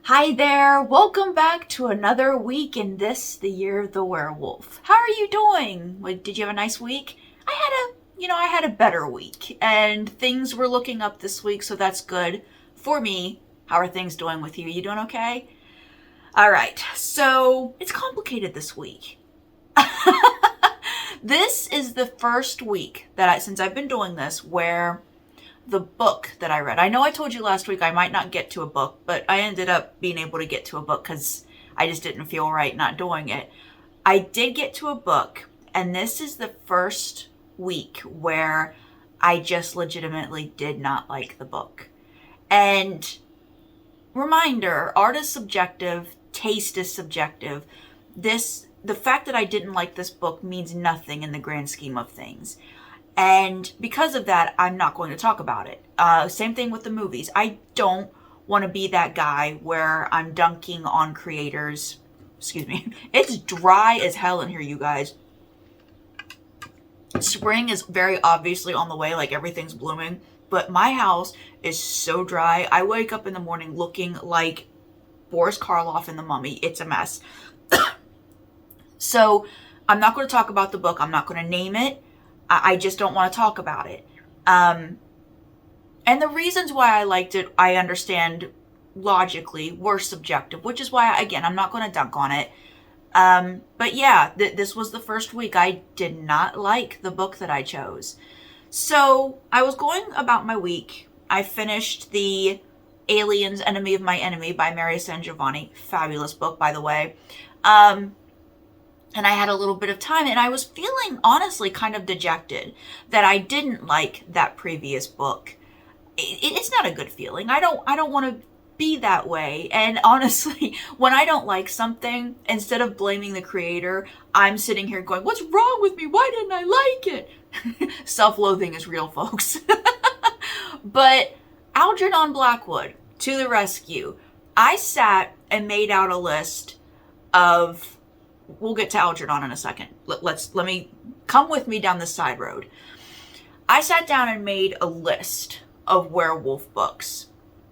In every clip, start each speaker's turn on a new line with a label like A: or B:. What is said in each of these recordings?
A: Hi there, welcome back to another week in the year of the werewolf. How are you doing? Did you have a nice week? I had a better week, and things were looking up this week, so that's good for me. How are things doing with you? You doing okay? All right, so it's complicated this week. This is the first week since I've been doing this, where the book that I read. I know I told you last week I might not get to a book, but I ended up being able to get to a book because I just didn't feel right not doing it. I did get to a book, and this is the first week where I just legitimately did not like the book. And reminder, art is subjective, taste is subjective. The fact that I didn't like this book means nothing in the grand scheme of things. And because of that, I'm not going to talk about it. Same thing with the movies. I don't want to be that guy where I'm dunking on creators. Excuse me. It's dry as hell in here, you guys. Spring is very obviously on the way, like everything's blooming. But my house is so dry. I wake up in the morning looking like Boris Karloff in The Mummy. It's a mess. So I'm not going to talk about the book. I'm not going to name it. I just don't want to talk about it. And the reasons why I liked it, I understand logically, were subjective, which is why, again, I'm not going to dunk on it. But yeah, this was the first week I did not like the book that I chose. So I was going about my week. I finished the Aliens, Enemy of My Enemy by Mary Sangiovanni. Fabulous book, by the way. And I had a little bit of time, and I was feeling, honestly, kind of dejected that I didn't like that previous book. It's not a good feeling. I don't want to be that way. And honestly, when I don't like something, instead of blaming the creator, I'm sitting here going, what's wrong with me? Why didn't I like it? Self-loathing is real, folks. But Algernon Blackwood, to the rescue. I sat and made out a list of... We'll get to Algernon in a second. Let me come with me down this side road. I sat down and made a list of werewolf books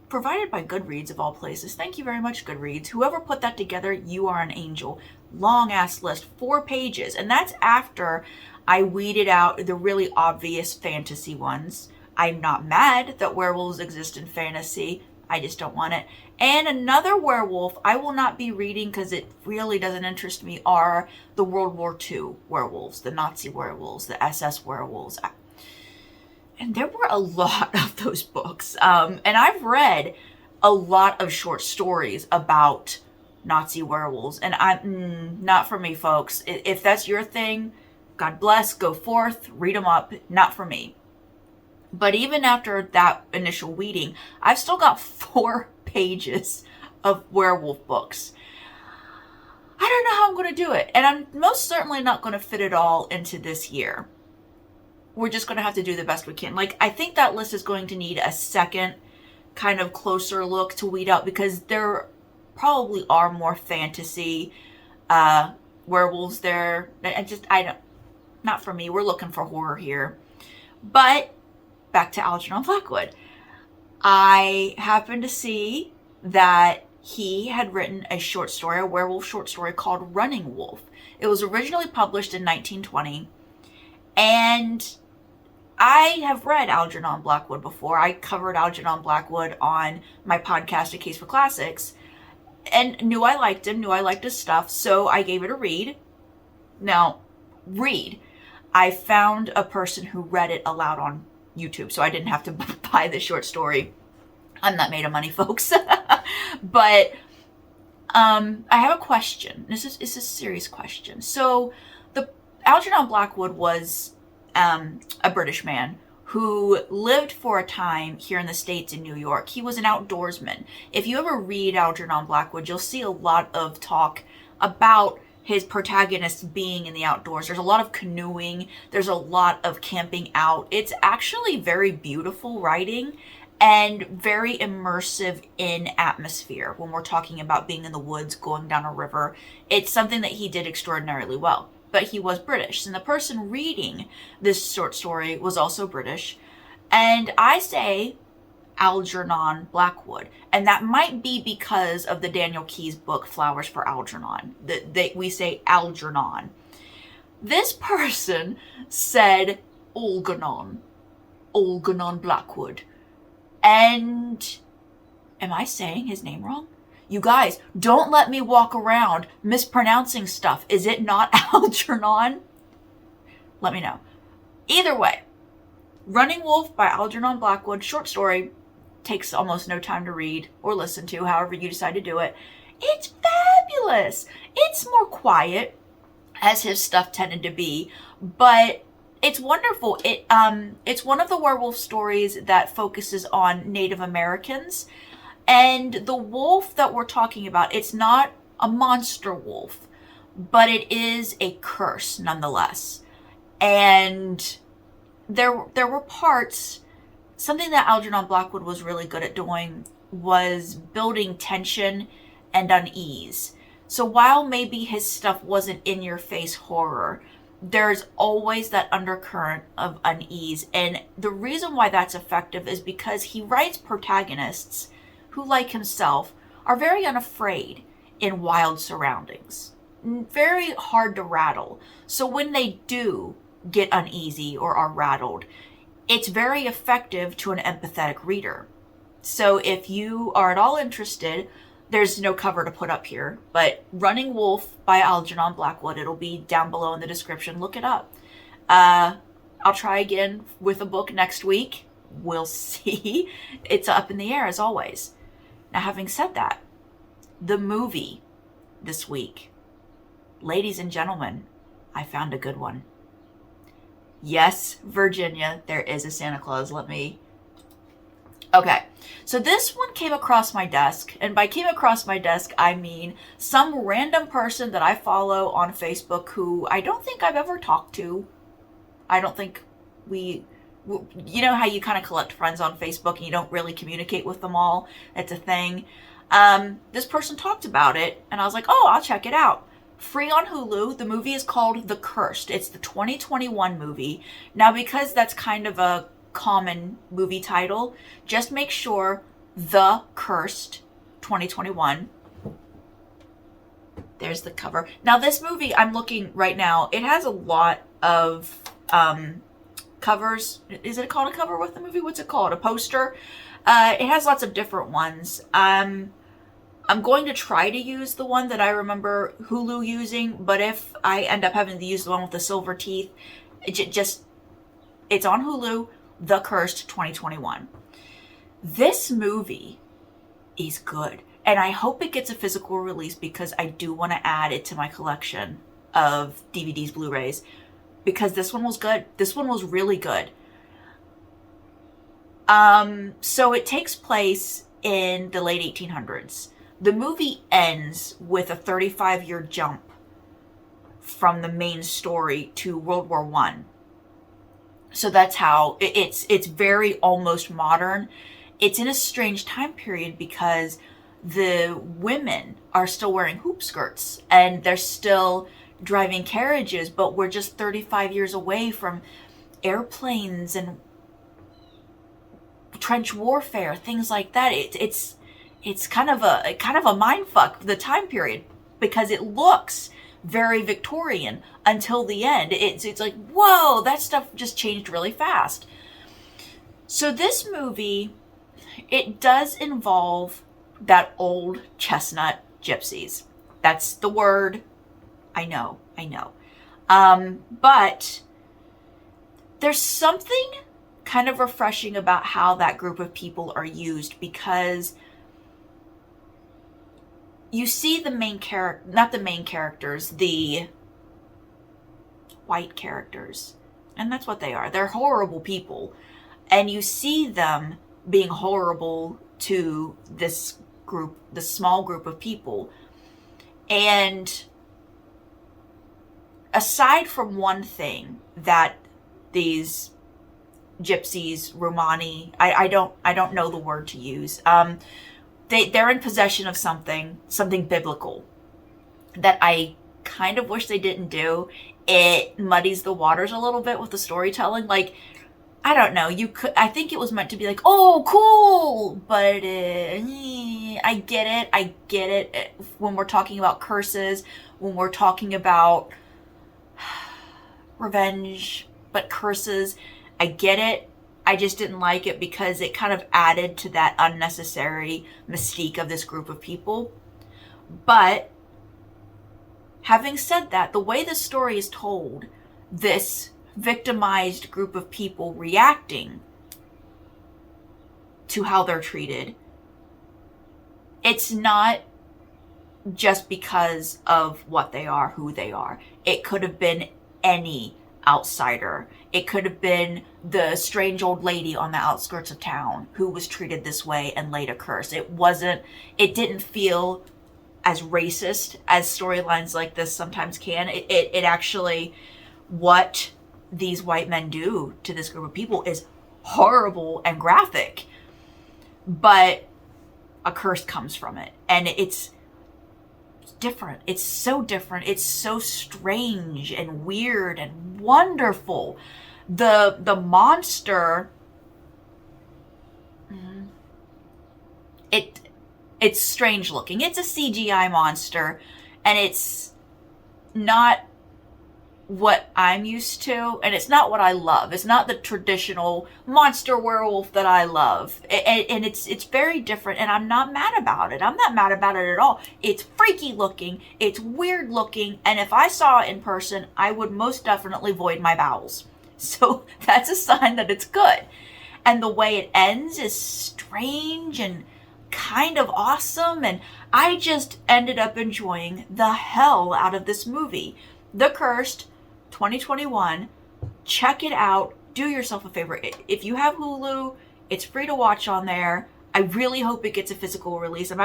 A: provided by Goodreads of all places. Thank you very much, Goodreads. Whoever put that together, you are an angel. Long ass list, 4 pages. And that's after I weeded out the really obvious fantasy ones. I'm not mad that werewolves exist in fantasy. I just don't want it. And another werewolf I will not be reading because it really doesn't interest me are the World War II werewolves, the Nazi werewolves, the SS werewolves. And there were a lot of those books. And I've read a lot of short stories about Nazi werewolves. And I'm not for me, folks. If that's your thing, God bless, go forth, read them up. Not for me. But even after that initial weeding, I've still got 4 pages of werewolf books. I don't know how I'm going to do it. And I'm most certainly not going to fit it all into this year. We're just going to have to do the best we can. I think that list is going to need a second kind of closer look to weed out, because there probably are more fantasy werewolves there. Not for me. We're looking for horror here. But back to Algernon Blackwood. I happened to see that he had written a werewolf short story called Running Wolf. It was originally published in 1920, and I have read Algernon Blackwood before. I covered Algernon Blackwood on my podcast, A Case for Classics, and knew I liked him, knew I liked his stuff, so I gave it a read. Now, I found a person who read it aloud on YouTube, so I didn't have to buy the short story. I'm not made of money, folks. But I have a question. It's a serious question. So the Algernon Blackwood was a British man who lived for a time here in the States in New York. He was an outdoorsman. If you ever read Algernon Blackwood, you'll see a lot of talk about his protagonists being in the outdoors. There's a lot of canoeing. There's a lot of camping out. It's actually very beautiful writing and very immersive in atmosphere when we're talking about being in the woods, going down a river. It's something that he did extraordinarily well. But he was British, and the person reading this short story was also British. And I say Algernon Blackwood. And that might be because of the Daniel Keyes book, Flowers for Algernon. We say Algernon. This person said Algernon Blackwood. And am I saying his name wrong? You guys, don't let me walk around mispronouncing stuff. Is it not Algernon? Let me know. Either way, Running Wolf by Algernon Blackwood, short story, takes almost no time to read or listen to, however you decide to do it. It's fabulous. It's more quiet, as his stuff tended to be, but it's wonderful. It's one of the werewolf stories that focuses on Native Americans. And the wolf that we're talking about, it's not a monster wolf, but it is a curse nonetheless. And there were parts, something that Algernon Blackwood was really good at doing was building tension and unease. So while maybe his stuff wasn't in-your-face horror, there's always that undercurrent of unease. And the reason why that's effective is because he writes protagonists who, like himself, are very unafraid in wild surroundings. Very hard to rattle. So when they do get uneasy or are rattled, it's very effective to an empathetic reader. So if you are at all interested, there's no cover to put up here, but Running Wolf by Algernon Blackwood, it'll be down below in the description. Look it up. I'll try again with a book next week. We'll see. It's up in the air as always. Now, having said that, the movie this week, ladies and gentlemen, I found a good one. Yes, Virginia, there is a Santa Claus. Okay, so this one came across my desk, and by came across my desk, I mean some random person that I follow on Facebook who I don't think I've ever talked to. I don't think you know how you kind of collect friends on Facebook and you don't really communicate with them all? It's a thing. This person talked about it, and I was like, oh, I'll check it out. Free on Hulu. The movie is called The Cursed. It's the 2021 movie. Now, because that's kind of a common movie title, just make sure The Cursed 2021. There's the cover. Now, this movie, I'm looking right now, it has a lot of covers. Is it called a cover with the movie? What's it called? A poster? It has lots of different ones. I'm going to try to use the one that I remember Hulu using, but if I end up having to use the one with the silver teeth, it's on Hulu, The Cursed 2021. This movie is good, and I hope it gets a physical release because I do want to add it to my collection of DVDs, Blu-rays, because this one was good. This one was really good. So it takes place in the late 1800s. The movie ends with a 35-year jump from the main story to World War I. So that's how it's very almost modern. It's in a strange time period because the women are still wearing hoop skirts and they're still driving carriages, but we're just 35 years away from airplanes and trench warfare, things like that. It's kind of a mind fuck, the time period, because it looks very Victorian until the end. It's like, whoa, that stuff just changed really fast. So this movie, it does involve that old chestnut gypsies. That's the word. I know. But there's something kind of refreshing about how that group of people are used, because you see the main character, not the main characters, the white characters. And that's what they are. They're horrible people. And you see them being horrible to this group, the small group of people. And aside from one thing that these gypsies, Romani, I don't know the word to use. They're in possession of something biblical that I kind of wish they didn't do. It muddies the waters a little bit with the storytelling. Like, I don't know. I think it was meant to be like, oh, cool, but I get it. I get it. When we're talking about curses, when we're talking about revenge, but curses, I get it. I just didn't like it because it kind of added to that unnecessary mystique of this group of people. But having said that, the way the story is told, this victimized group of people reacting to how they're treated, it's not just because of what they are, who they are. It could have been any outsider. It could have been the strange old lady on the outskirts of town who was treated this way and laid a curse. It didn't feel as racist as storylines like this sometimes can. It actually, what these white men do to this group of people is horrible and graphic, but a curse comes from it, and it's different. It's so different. It's so strange and weird and wonderful. The monster, it's strange looking. It's a CGI monster, and it's not what I'm used to, and it's not what I love. It's not the traditional monster werewolf that I love, and it's very different, and I'm not mad about it. I'm not mad about it at all. It's freaky looking, it's weird looking, and if I saw it in person, I would most definitely void my bowels. So that's a sign that it's good. And the way it ends is strange and kind of awesome, and I just ended up enjoying the hell out of this movie. The Cursed, 2021. Check it out. Do yourself a favor. If you have Hulu, it's free to watch on there. I really hope it gets a physical release. I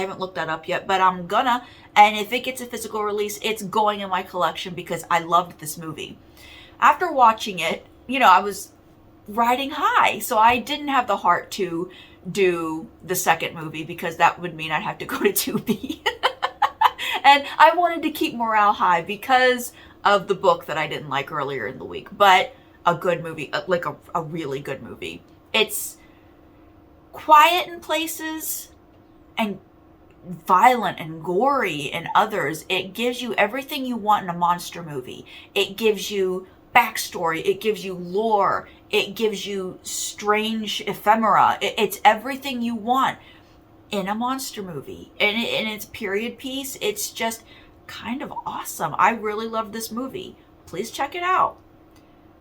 A: haven't looked that up yet, but I'm gonna. And if it gets a physical release, it's going in my collection because I loved this movie. After watching it, I was riding high, so I didn't have the heart to do the second movie because that would mean I'd have to go to 2B. And I wanted to keep morale high because of the book that I didn't like earlier in the week. But a good movie, like a really good movie. It's quiet in places and violent and gory in others. It gives you everything you want in a monster movie. It gives you backstory. It gives you lore. It gives you strange ephemera. It's everything you want in a monster movie. And it's period piece. It's just kind of awesome. I really love this movie. Please check it out.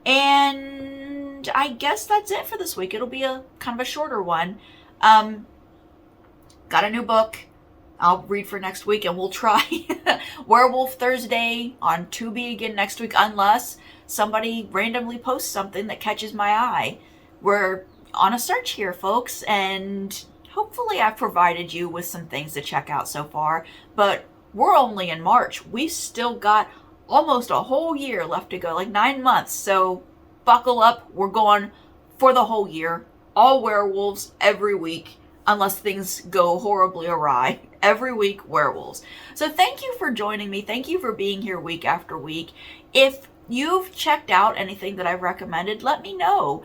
A: And I guess that's it for this week. It'll be a kind of a shorter one. Got a new book I'll read for next week, and we'll try Werewolf Thursday on Tubi again next week, unless somebody randomly posts something that catches my eye. We're on a search here, folks, and hopefully I've provided you with some things to check out so far, but we're only in March. We've still got almost a whole year left to go, like 9 months, so buckle up. We're going for the whole year. All werewolves every week, unless things go horribly awry. Every week, werewolves. So thank you for joining me. Thank you for being here week after week. If you've checked out anything that I've recommended, let me know.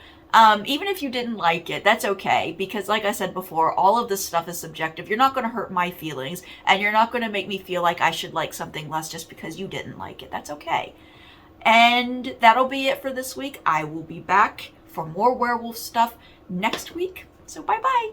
A: Even if you didn't like it, that's okay. Because like I said before, all of this stuff is subjective. You're not going to hurt my feelings. And you're not going to make me feel like I should like something less just because you didn't like it. That's okay. And that'll be it for this week. I will be back for more werewolf stuff next week. So bye-bye.